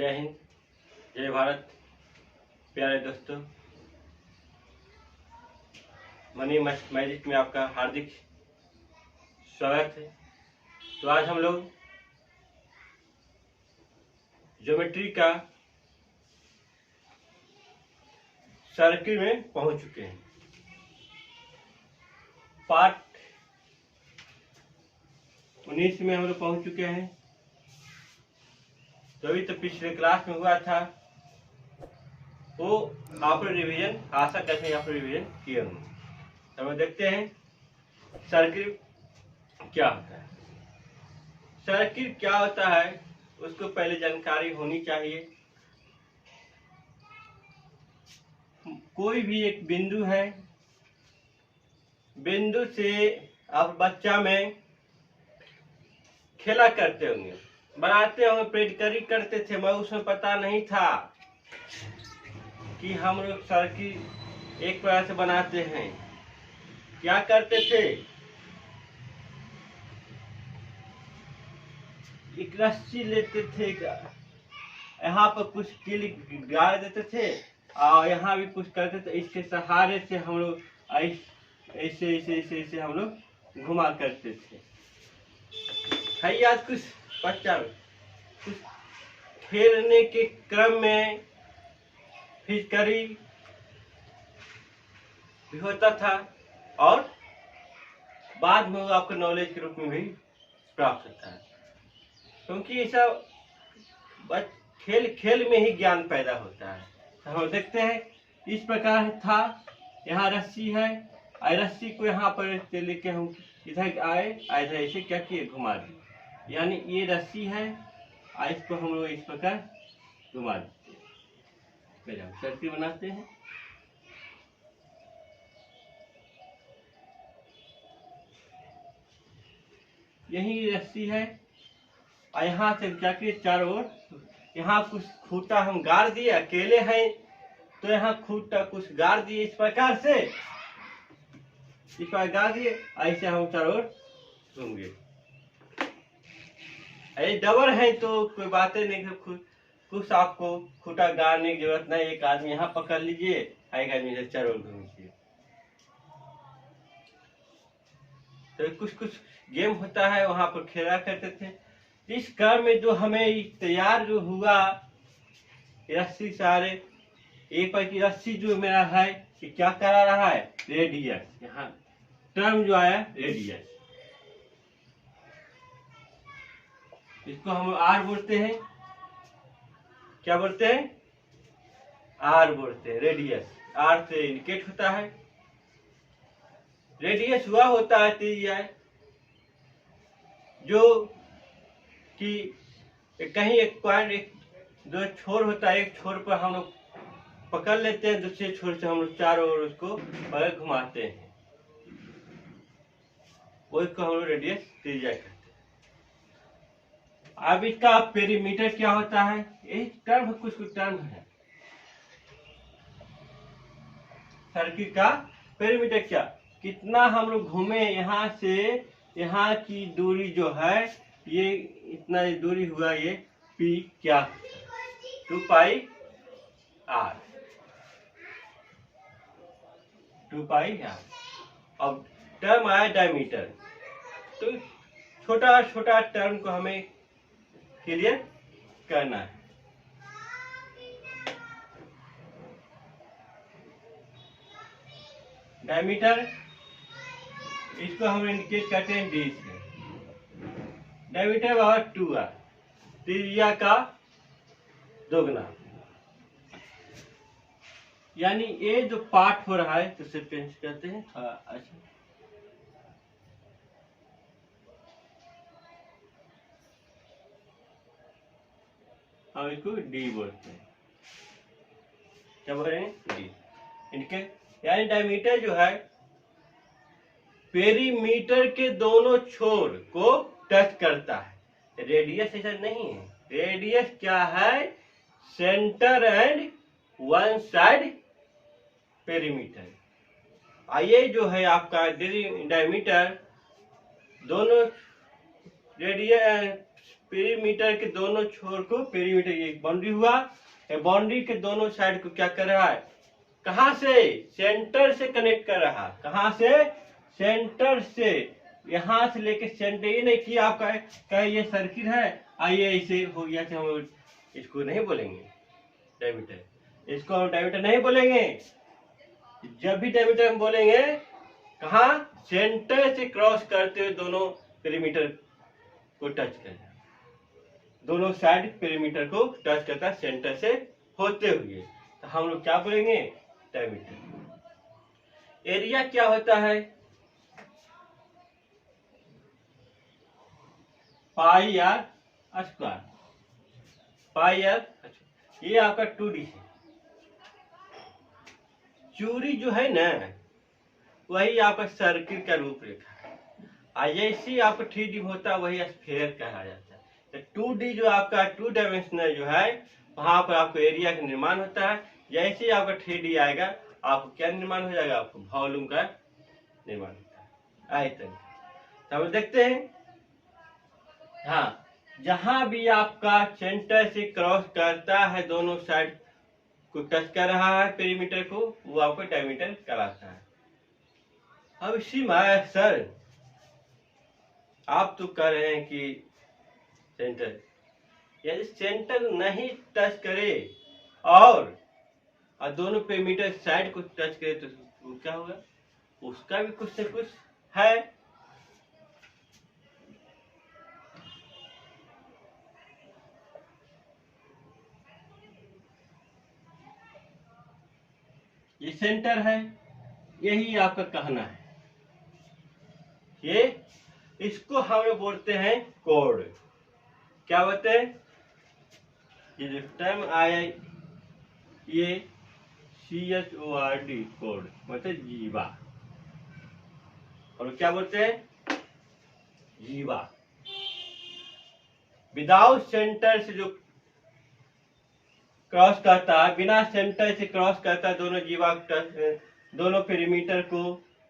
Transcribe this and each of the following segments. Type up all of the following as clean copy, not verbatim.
जय हिंद, जय भारत। प्यारे दोस्तों, मनी मैजिक में आपका हार्दिक स्वागत है। तो आज हम लोग ज्योमेट्री का सर्किल में पहुंच चुके हैं। पार्ट 19 में हम लोग पहुंच चुके हैं। तो अभी तो पिछले क्लास में हुआ था, वो आप रिवीजन आशा करते हैं आप रिवीजन किए होंगे। तो हम देखते हैं सर्किल क्या होता है। सर्किल क्या होता है उसको पहले जानकारी होनी चाहिए। कोई भी एक बिंदु है, बिंदु से आप बच्चा में खेला करते होंगे, बनाते होंगे, पेडकरी करते थे। मैं उसमें पता नहीं था कि हम लोग सर्किल एक प्रकार से बनाते हैं। क्या करते थे, एक रस्सी लेते थे, यहाँ पर कुछ कील गाड़ देते थे और यहाँ भी कुछ करते थे। इसके सहारे से हम लोग ऐसे ऐसे ऐसे ऐसे हम लोग घुमा करते थे। है आज कुछ बच्चा कुछ खेलने के क्रम में फिटकरी भी होता था और बाद में आपको नॉलेज के रूप में भी प्राप्त होता है, क्योंकि ये सब खेल खेल में ही ज्ञान पैदा होता है। तो हम देखते हैं इस प्रकार था। यहाँ रस्सी है, रस्सी को यहाँ पर लेके हम इधर आए, इधर ऐसे क्या किए, घुमा दिए। यानी ये रस्सी है, इसको हम लोग इस प्रकार घुमा देते हैं, फिर हम सर्किल बनाते हैं। यही रस्सी है और यहाँ से क्या किए, चारों ओर यहाँ कुछ खूंटा हम गाड़ दिए। अकेले हैं तो यहाँ खूंटा कुछ गाड़ दिए इस प्रकार से, इस प्रकार गाड़ दिए। ऐसे हम चारों ओर घूमेंगे। अरे डबल है तो कोई बातें नहीं, कुछ आपको खूंटा गाड़ने की जरूरत नहीं। एक आदमी यहाँ पकड़ लीजिए, एक आदमी इधर चारों ओर घूमिए। तो कुछ कुछ गेम होता है, वहां पर खेला करते थे। इस क्रम में जो हमें तैयार जो हुआ रस्सी सारे एक पर की रस्सी जो मेरा है कि क्या करा रहा है, रेडियस। यहाँ टर्म जो आया रेडियस, इसको हम आर बोलते हैं। क्या बोलते हैं, आर बोलते हैं। रेडियस आर से इंडिकेट होता है। रेडियस हुआ होता है त्रिज्या, जो कि कहीं एक पॉइंट, एक दो छोर होता है, एक छोर पर हम लोग पकड़ लेते हैं, दूसरे छोर से हम लोग चारों ओर उसको पर घुमाते हैं, वो इसको हम लोग रेडियस त्रिज्या कहते हैं। अब इसका पेरीमीटर क्या होता है, एक टर्म, कुछ टर्म है। सर्किल का पेरीमीटर क्या, कितना हम लोग घूमे, यहाँ से यहाँ की दूरी जो है, ये इतना दूरी हुआ, ये पी क्या, 2 पाई आर, 2 पाई आर। अब टर्म आया डायमीटर, तो छोटा छोटा टर्म को हमें क्लियर करना है। डायमीटर, इसको हम इंडिकेट करते हैं डी से। डायमीटर बराबर 2r, त्रिज्या का दोगुना। यानी ये जो पार्ट हो रहा है तो उसे पेंच कहते हैं। अच्छा, हम इसको डी बोलते हैं। क्या बोल रहे हैं, डी इंडिकेट। यानी डायमीटर जो है पेरीमीटर के दोनों छोर को टच करता है। रेडियस ऐसा नहीं है। रेडियस क्या है, centre and one side perimeter. ये जो है आपका डायमीटर, दोनों रेडियस पेरीमीटर के दोनों छोर को, पेरीमीटर एक बाउंड्री हुआ, बाउंड्री के दोनों साइड को क्या कर रहा है, कहां से, सेंटर से कनेक्ट कर रहा है। कहां से, सेंटर से, यहां से लेके सेंटर। ये नहीं कि आपका क्या ये सर्किल है, आइए इसे हो गया कि हम इसको नहीं बोलेंगे डायमीटर, इसको हम डायमीटर नहीं बोलेंगे। जब भी डायमीटर हम बोलेंगे, कहा, सेंटर से क्रॉस करते हुए दोनों पेरीमीटर को टच करना, दोनों साइड पेरीमीटर को टच करता है सेंटर से होते हुए, तो हम लोग क्या बोलेंगे, डायमीटर। एरिया क्या होता है, पाई आर स्क्वायर, पाई आर। ये आपका 2D है। चूड़ी जो है ना, वही आपका सर्किल का रूपरेखा है। जैसे आपका 3D होता है, वही स्फीयर कहा जाता है। तो 2D जो आपका 2 डायमेंशनल जो है, वहां पर आपको एरिया का निर्माण होता है। जैसे आपका 3D आएगा, आपको क्या निर्माण हो जाएगा, आपको वॉल्यूम का निर्माण होता है, आयतन। तो हम देखते हैं, हाँ, जहां भी आपका सेंटर से क्रॉस करता है, दोनों साइड को टच कर रहा है पेरीमीटर को, वो आपको डायमीटर कहलाता है। अब इसी में सर आप तो कह रहे हैं कि सेंटर, यदि सेंटर नहीं टच करे और दोनों पेरीमीटर साइड को टच करे, तो वो क्या होगा, उसका भी कुछ न कुछ है। ये सेंटर है, यही आपका कहना है। ये इसको हम लोग बोलते हैं कोड। क्या बोलते हैं, ये जो टर्म आया, ये CHORD, कोड मतलब जीवा। और क्या बोलते हैं, जीवा। विदाउट सेंटर से जो क्रॉस करता है, बिना सेंटर से क्रॉस करता है, दोनों जीवा दोनों पेरीमीटर को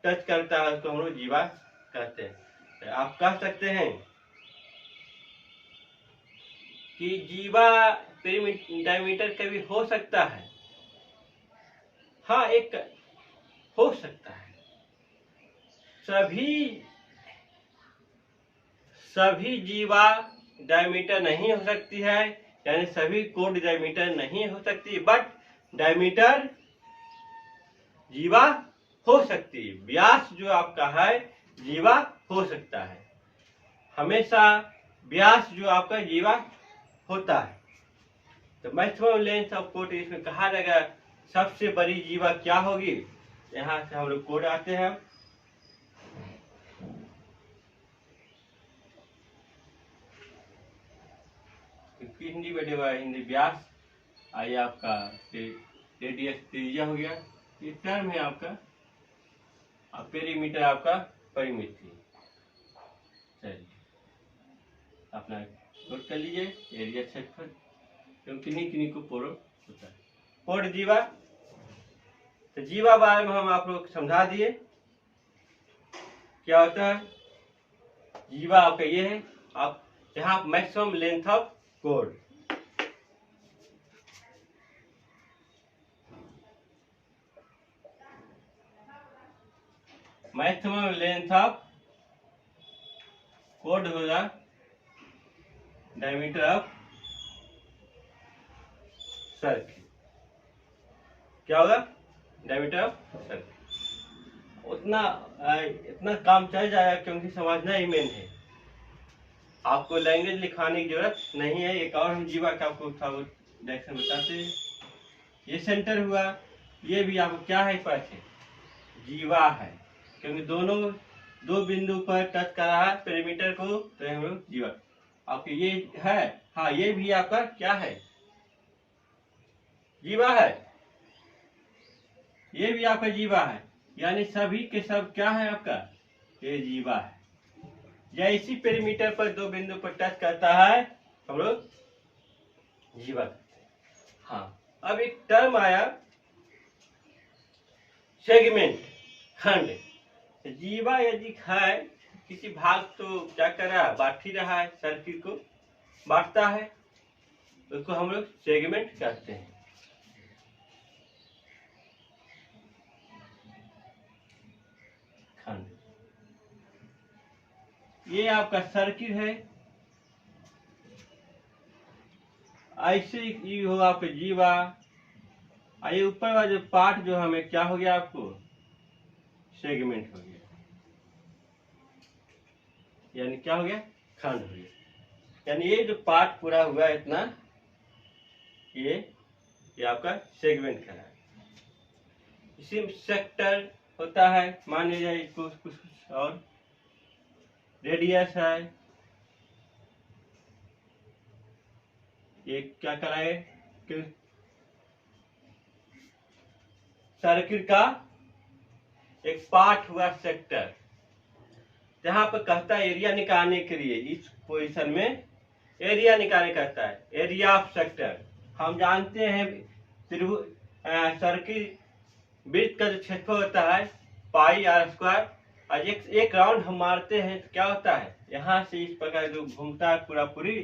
टच करता है, उसको हम लोग जीवा कहते हैं। तो आप कह सकते हैं कि जीवा डायमीटर कभी हो सकता है, हाँ, एक हो सकता है। सभी जीवा डायमीटर नहीं हो सकती है, यानी सभी कोड डायमीटर नहीं हो सकती, बट डायमीटर जीवा हो सकती है। व्यास जो आपका है, जीवा हो सकता है। हमेशा व्यास जो आपका जीवा होता है। तो मैक्सिमम लेंथ ऑफ कोड इसमें कहा जाएगा, सबसे बड़ी जीवा क्या होगी। यहाँ से हम लोग कोड आते हैं, हिंदी में हिंदी व्यास, आइए आपका रेडियस त्रिज्या हो गया, ये टर्म है आपका, पेरीमीटर आपका परिमिति। चलिए अपना नोट कर लीजिए, एरिया क्षेत्रफल, क्योंकि किन्हीं को पोरो होता है। कोड जीवा, तो जीवा बारे में हम आप लोग समझा दिए क्या होता है। जीवा आपका ये है, आप यहाँ maximum length of code, maximum length of code होगा डायमीटर ऑफ सर्किल। क्या होगा, डायमीटर ऑफ सर्किल। इतना काम चल जाएगा, क्योंकि समझना ही मेन है। आपको लैंग्वेज लिखाने की जरूरत नहीं है। एक और हम जीवा का आपको डायरेक्शन बताते हैं। ये सेंटर हुआ, ये भी आपको क्या है, पास है, जीवा है, क्योंकि दोनों दो बिंदु पर टच कर रहा है पेरीमीटर को, तो हम लोग जीवा। आपके ये है, हाँ, ये भी आपका क्या है, जीवा है, ये भी आपका जीवा है, यानी सभी के सब क्या है आपका, ये जीवा है। जैसी पेरीमीटर पर दो बिंदु पर टच करता है, हम लोग जीवा करते हैं। हाँ, अब एक टर्म आया सेगमेंट, खंड। जीवा यदि है, किसी भाग तो क्या कर रहा है, बांट ही रहा है सर्किल को, बांटता है उसको हम लोग सेगमेंट कहते हैं। खंड, ये आपका सर्किल है। ऐसे ये हो आपका जीवा। ये ऊपर वाला जो पार्ट जो हमें क्या हो गया आपको सेगमेंट हो गया, यानी क्या हो गया खंड हो गया। यानी ये जो पार्ट पूरा हुआ इतना ये आपका सेगमेंट कहलाता है। इसी सेक्टर होता है, मान लीजिए इसको कुछ और रेडियस है, ये क्या कहलाएगा सर्किल का एक पार्ट हुआ सेक्टर। जहां पर कहता है एरिया निकालने के लिए इस पोजीशन में एरिया निकालने कहता है, एरिया ऑफ सेक्टर। हम जानते हैं त्रिभुज सर्किल वृत्त का जो क्षेत्रफल होता है पाई आर स्क्वायर, और एक राउंड हम मारते हैं तो क्या होता है, यहाँ से इस प्रकार जो घूमता है पूरा पूरी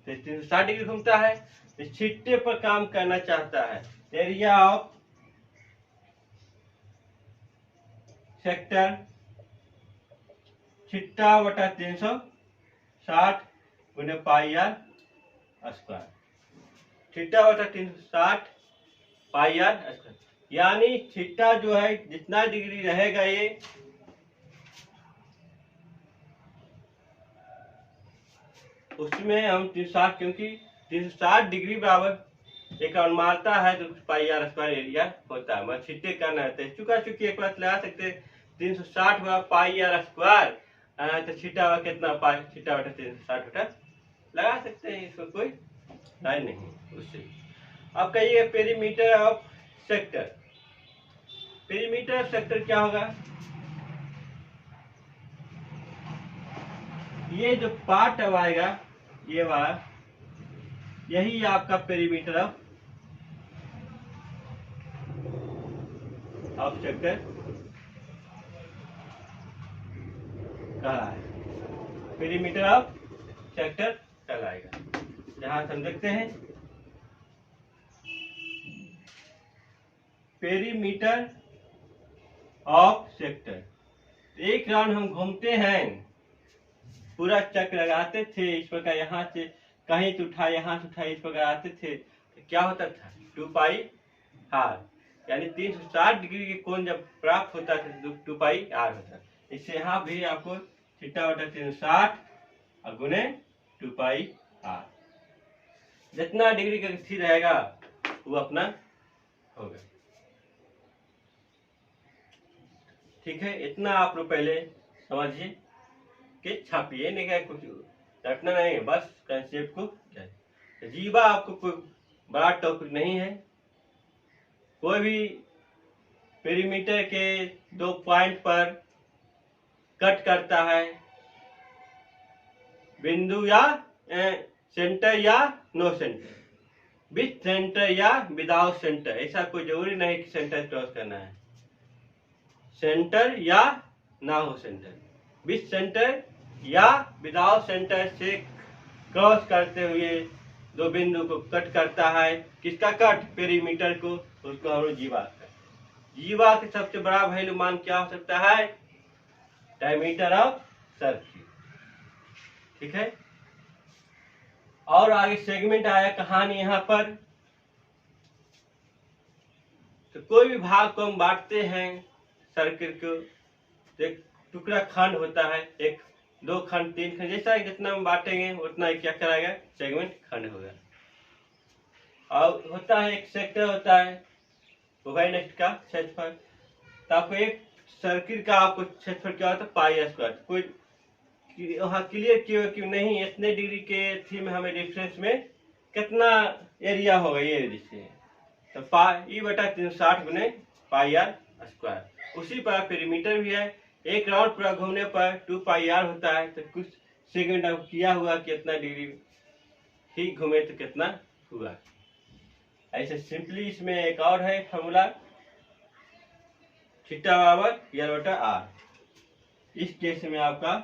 360 डिग्री घूमता है। इस छिट्टे पर काम करना चाहता है, एरिया ऑफ सेक्टर छिट्टा बटा 360 गुने पाई आर स्क्वायर, छिट्टा बटा 360 पाई आर स्क्वायर। यानी छिट्टा जो है जितना डिग्री रहेगा ये उसमें हम 360, क्योंकि 360 डिग्री बराबर एक राउंड मारता है तो पाई आर स्क्वायर एरिया होता है। मतलब छिट्टे करना है चुका चुकी एक बात लगा सकते 360 हुआ पाई आर स्क्वायर, तो छिट्टा हुआ कितना पाई, छिट्टा बटा 360 बटा लगा सकते हैं, इसको कोई राय नहीं उससे। अब कहिए perimeter of sector. Perimeter of sector क्या होगा, ये जो पार्ट अब आएगा ये वाला, यही आपका पेरीमीटर ऑफ सेक्टर कहलाएगा, पेरीमीटर ऑफ सेक्टर कहलाएगा। जहां हम देखते हैं पेरीमीटर ऑफ सेक्टर, एक राउंड हम घूमते हैं, पूरा चक्र लगाते थे इस प्रकार, यहाँ से कहीं से उठा यहाँ से उठा इस प्रकार आते थे, तो क्या होता था 2 पाई आर, यानी 360 डिग्री के कोण जब प्राप्त होता था तो 2 पाई आर होता। इससे यहाँ भी आपको थीटा बटा 360 और गुने 2 पाई आर, जितना डिग्री का स्थिर रहेगा वो अपना होगा। ठीक है, इतना आप लोग पहले समझिए कि छापिए, नहीं क्या कुछ रटना नहीं है, बस कंसेप्ट को क्या। जीवा आपको कोई बड़ा टॉपिक नहीं है, कोई भी पेरीमीटर के 2 पॉइंट पर कट करता है, बिंदु या सेंटर या नो सेंटर, विथ सेंटर या विदाउट सेंटर, ऐसा कोई जरूरी नहीं कि सेंटर क्रॉस करना है, सेंटर या ना हो सेंटर, विथ सेंटर या विदाउट सेंटर से क्रॉस करते हुए 2 बिंदु को कट करता है। किसका कट, पेरीमीटर को, उसको हम लोग जीवा का। जीवा के सबसे बड़ा वैल्यू मान क्या हो सकता है, डायमीटर ऑफ सर्किल। ठीक है, और आगे सेगमेंट आया कहानी यहाँ पर, तो कोई भी भाग को हम बांटते हैं सर्किल को, एक टुकड़ा खंड होता है, 1 2 खंड 3 खंड, जैसा जितना हम बांटेंगे उतना क्या कराएगा सेगमेंट खंड होगा। और होता है एक सेक्टर होता है ओवरनेक्स्ट का क्षेत्रफल, तो आपको एक सर्किल का आपको क्षेत्रफल क्या होता है पाई स्क्वायर। कोई वहाँ क्लियर किया कि नहीं इतने डिग्री के थी में हमें डिफरेंस में कितना एरिया होगा ये जिससे, तो पाई बटा 360 गुने पाई आर स्क्वायर। उसी पर पेरीमीटर भी है, एक राउंड पूरा घूमने पर 2 पाई आर होता है, तो कुछ सेकंड अब किया हुआ कितना डिग्री ही घूमे तो कितना हुआ। ऐसे सिंपली इसमें एक और है फॉर्मूला, थीटा बराबर यल बटा आर। इस केस में आपका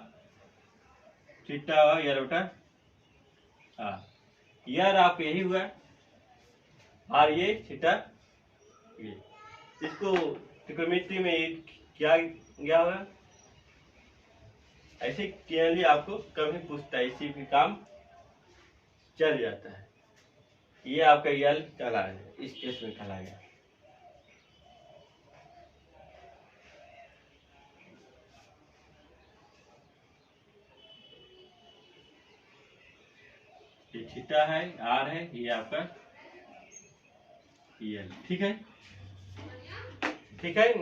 थीटा बराबर यल बटा आर। यार आपको यही हुआ, और ये थीटा ये। इसको ट्रिग्नोमेट्री में ये क्या गया होगा, ऐसे क्लियरली आपको कभी पूछता है, इसी भी काम चल जाता है। ये आपका यल कहला है, इस केस में कहलाएगा। ये थीटा है, आर है, ये आपका यल। ठीक है, ठीक है।